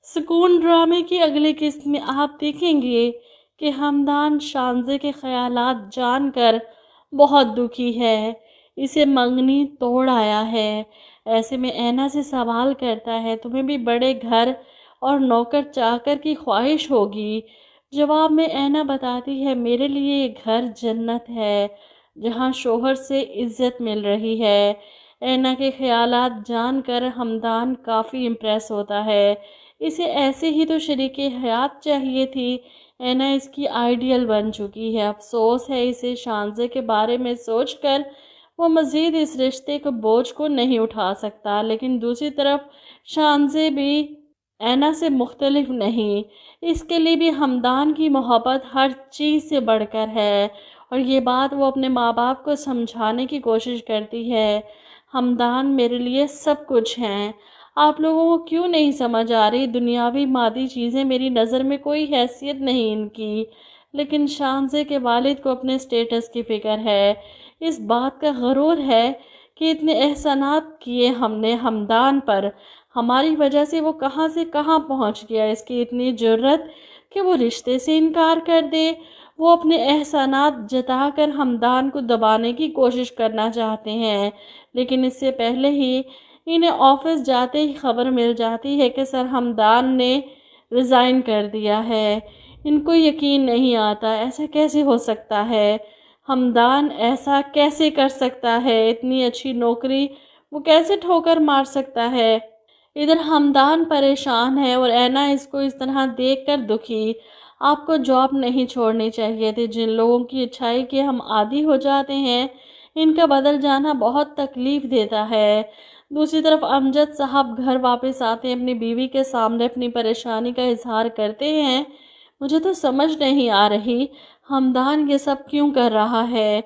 سکون ڈرامے کی اگلی قسط میں آپ دیکھیں گے کہ ہمدان شانزے کے خیالات جان کر بہت دکھی ہے، اسے منگنی توڑ آیا ہے۔ ایسے میں اینا سے سوال کرتا ہے، تمہیں بھی بڑے گھر اور نوکر چاکر کی خواہش ہوگی؟ جواب میں اینا بتاتی ہے، میرے لیے یہ گھر جنت ہے جہاں شوہر سے عزت مل رہی ہے۔ اینا کے خیالات جان کر ہمدان کافی امپریس ہوتا ہے، اسے ایسے ہی تو شریک حیات چاہیے تھی۔ اینا اس کی آئیڈیل بن چکی ہے، افسوس ہے اسے شانزے کے بارے میں سوچ کر وہ مزید اس رشتے کے بوجھ کو نہیں اٹھا سکتا، لیکن دوسری طرف شانزے بھی اینا سے مختلف نہیں، اس کے لیے بھی ہمدان کی محبت ہر چیز سے بڑھ کر ہے، اور یہ بات وہ اپنے ماں باپ کو سمجھانے کی کوشش کرتی ہے۔ ہمدان میرے لیے سب کچھ ہیں، آپ لوگوں کو کیوں نہیں سمجھ آ رہی؟ دنیاوی مادی چیزیں میری نظر میں کوئی حیثیت نہیں ان کی، لیکن شانزے کے والد کو اپنے سٹیٹس کی فکر ہے، اس بات کا غرور ہے کہ اتنے احسانات کیے ہم نے ہمدان پر، ہماری وجہ سے وہ کہاں سے کہاں پہنچ گیا، اس کی اتنی جرأت کہ وہ رشتے سے انکار کر دے۔ وہ اپنے احسانات جتا کر ہمدان کو دبانے کی کوشش کرنا چاہتے ہیں، لیکن اس سے پہلے ہی انہیں آفس جاتے ہی خبر مل جاتی ہے کہ سر ہمدان نے ریزائن کر دیا ہے۔ ان کو یقین نہیں آتا، ایسا کیسے ہو سکتا ہے؟ ہمدان ایسا کیسے کر سکتا ہے؟ اتنی اچھی نوکری وہ کیسے ٹھوکر مار سکتا ہے؟ ادھر ہمدان پریشان ہے اور اینا اس کو اس طرح دیکھ کر دکھی۔ آپ کو جاب نہیں چھوڑنی چاہیے تھی، جن لوگوں کی اچھائی کے ہم عادی ہو جاتے ہیں ان کا بدل جانا بہت تکلیف دیتا ہے۔ دوسری طرف امجد صاحب گھر واپس آتے ہیں، اپنی بیوی کے سامنے اپنی پریشانی کا اظہار کرتے ہیں، مجھے تو سمجھ نہیں آ رہی ہمدان یہ سب کیوں کر رہا ہے۔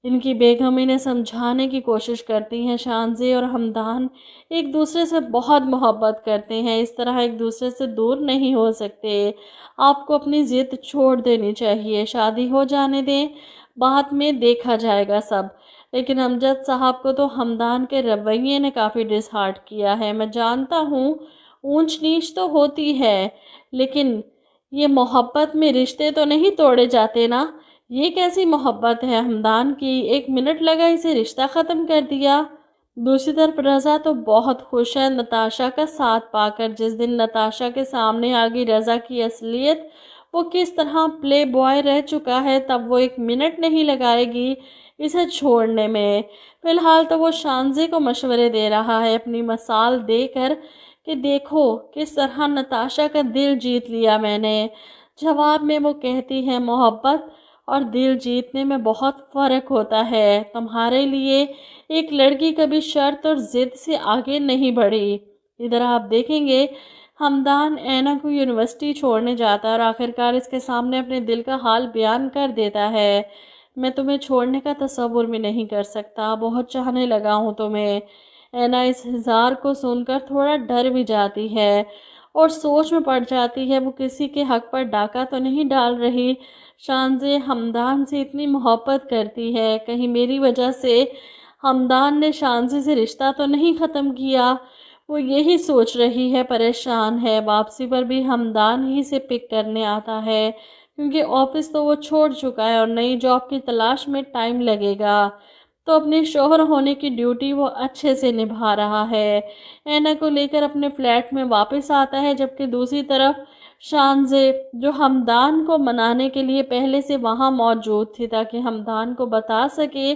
ان کی بیگم انہیں سمجھانے کی کوشش کرتی ہیں، شانزے اور ہمدان ایک دوسرے سے بہت محبت کرتے ہیں، اس طرح ایک دوسرے سے دور نہیں ہو سکتے، آپ کو اپنی ضد چھوڑ دینی چاہیے، شادی ہو جانے دیں، بعد میں دیکھا جائے گا سب۔ لیکن امجد صاحب کو تو ہمدان کے رویے نے کافی ڈس ہارٹ کیا ہے۔ میں جانتا ہوں اونچ نیچ تو ہوتی ہے، لیکن یہ محبت میں رشتے تو نہیں توڑے جاتے نا، یہ کیسی محبت ہے ہمدان کی؟ 1 منٹ لگا اسے رشتہ ختم کر دیا۔ دوسری طرف رضا تو بہت خوش ہے نتاشا کا ساتھ پا کر، جس دن نتاشا کے سامنے آگئی رضا کی اصلیت، وہ کس طرح پلے بوائے رہ چکا ہے، تب وہ 1 منٹ نہیں لگائے گی اسے چھوڑنے میں۔ فی الحال تو وہ شانزے کو مشورے دے رہا ہے اپنی مثال دے کر کہ دیکھو کس طرح نتاشا کا دل جیت لیا میں نے۔ جواب میں وہ کہتی ہے، محبت اور دل جیتنے میں بہت فرق ہوتا ہے، تمہارے لیے ایک لڑکی کبھی شرط اور ضد سے آگے نہیں بڑھی۔ ادھر آپ دیکھیں گے ہمدان اینا کو یونیورسٹی چھوڑنے جاتا ہے اور آخرکار اس کے سامنے اپنے دل کا حال بیان کر دیتا ہے، میں تمہیں چھوڑنے کا تصور بھی نہیں کر سکتا، بہت چاہنے لگا ہوں تمہیں۔ اینا اس اظہار کو سن کر تھوڑا ڈر بھی جاتی ہے اور سوچ میں پڑ جاتی ہے وہ کسی کے حق پر ڈاکہ تو نہیں ڈال رہی۔ شانزے ہمدان سے اتنی محبت کرتی ہے، کہیں میری وجہ سے ہمدان نے شانزے سے رشتہ تو نہیں ختم کیا؟ وہ یہی سوچ رہی ہے، پریشان ہے۔ واپسی پر بھی ہمدان ہی سے پک کرنے آتا ہے کیونکہ آفس تو وہ چھوڑ چکا ہے اور نئی جاب کی تلاش میں ٹائم لگے گا، تو اپنے شوہر ہونے کی ڈیوٹی وہ اچھے سے نبھا رہا ہے۔ اینا کو لے کر اپنے فلیٹ میں واپس آتا ہے، جبکہ دوسری طرف شانزے جو ہمدان کو منانے کے لیے پہلے سے وہاں موجود تھی تاکہ ہمدان کو بتا سکے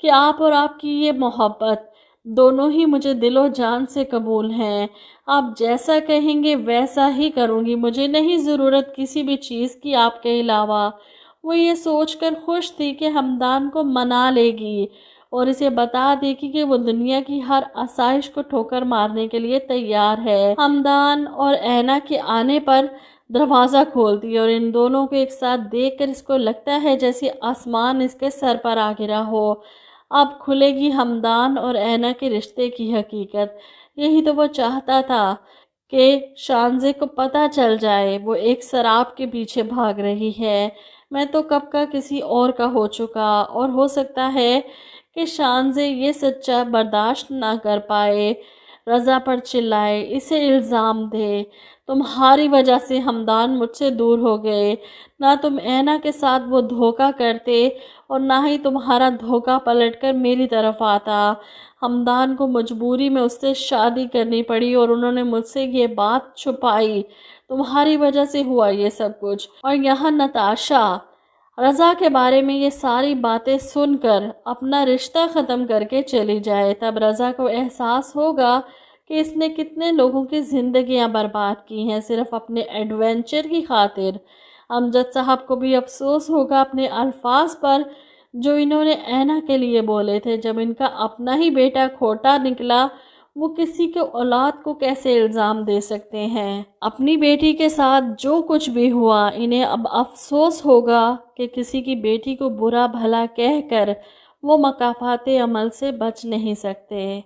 کہ آپ اور آپ کی یہ محبت دونوں ہی مجھے دل و جان سے قبول ہیں، آپ جیسا کہیں گے ویسا ہی کروں گی، مجھے نہیں ضرورت کسی بھی چیز کی آپ کے علاوہ۔ وہ یہ سوچ کر خوش تھی کہ ہمدان کو منا لے گی اور اسے بتا دے گی کہ وہ دنیا کی ہر آسائش کو ٹھوکر مارنے کے لیے تیار ہے۔ ہمدان اور اینا کے آنے پر دروازہ کھولتی ہے اور ان دونوں کو ایک ساتھ دیکھ کر اس کو لگتا ہے جیسے آسمان اس کے سر پر آ گرا ہو۔ اب کھلے گی ہمدان اور اینا کے رشتے کی حقیقت، یہی تو وہ چاہتا تھا کہ شانزے کو پتہ چل جائے وہ ایک سراب کے پیچھے بھاگ رہی ہے۔ میں تو کب کا کسی اور کا ہو چکا، اور ہو سکتا ہے کہ شانزے یہ سچا برداشت نہ کر پائے۔ رضا پر چلائے، اسے الزام دے، تمہاری وجہ سے ہمدان مجھ سے دور ہو گئے، نہ تم اینا کے ساتھ وہ دھوکہ کرتے اور نہ ہی تمہارا دھوکہ پلٹ کر میری طرف آتا۔ ہمدان کو مجبوری میں اس سے شادی کرنی پڑی اور انہوں نے مجھ سے یہ بات چھپائی، تمہاری وجہ سے ہوا یہ سب کچھ۔ اور یہاں نتاشا رضا کے بارے میں یہ ساری باتیں سن کر اپنا رشتہ ختم کر کے چلی جائے، تب رضا کو احساس ہوگا کہ اس نے کتنے لوگوں کی زندگیاں برباد کی ہیں صرف اپنے ایڈونچر کی خاطر۔ امجد صاحب کو بھی افسوس ہوگا اپنے الفاظ پر جو انہوں نے اینا کے لیے بولے تھے۔ جب ان کا اپنا ہی بیٹا کھوٹا نکلا، وہ کسی کے اولاد کو کیسے الزام دے سکتے ہیں؟ اپنی بیٹی کے ساتھ جو کچھ بھی ہوا، انہیں اب افسوس ہوگا کہ کسی کی بیٹی کو برا بھلا کہہ کر وہ مکافات عمل سے بچ نہیں سکتے۔